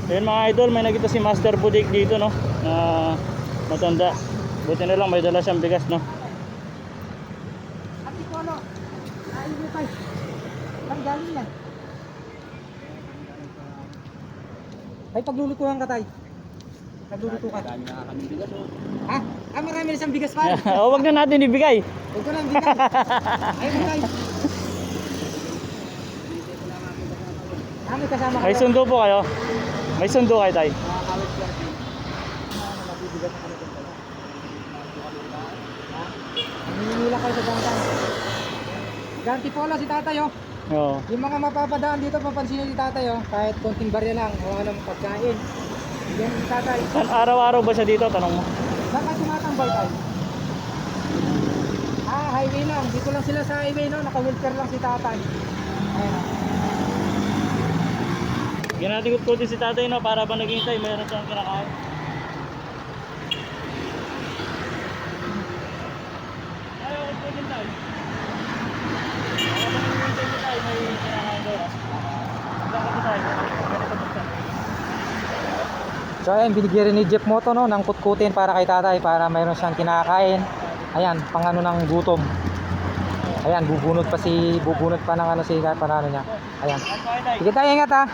Ayun mga idol, may nakita si Master Budik dito, no? Na matanda. Buti na lang may dala siyang bigas, no? Ati ko ano? Ay, mo tay. Saan galing yan? Ay, paglulutuhan ka tay. Nagluluto ka. Dami na kami bigas oh. Ha? Ah, marami na siyang bigas pa. O, wag na natin ibigay. Huwag ko lang bigas. Ay, mo tay. Ah, may kasama May kayo. sundo po kayo. May sundo kayo, tay. Nakakawit ka rin. Nabibigat na kami dun tayo. Ha? Naninila kayo sa downtown. Ganti polo si tatay oh. Oo. Yung mga mapapadaan dito, papansin nyo si tatay oh. Kahit konting barya lang, wala namang pagkain. Yan si tatay. Saan araw-araw ba siya dito? Tanong mo. Saan ka tumatambay tayo? Ah, highway lang. Dito lang sila sa highway no. Naka-wheelchair lang si tatay. Ayan. Ginatikot ko din si tatay, no? Para ba naghihintay, mayroon siyang kinakain. Ayaw ko po din tayo. Para ba naghihintay si tayo, may kinakain doon, no? Bakit si tayo? Ganito po siya. So ayan, binigyan rin ni Jeff Moto no, ng kutkutin para kay tatay para mayroon siyang kinakain. Ayan, pang ano ng gutom. Ayan, bubunot pa ng ano si para ano niya. Ayan. Sige tayo, ingat ha.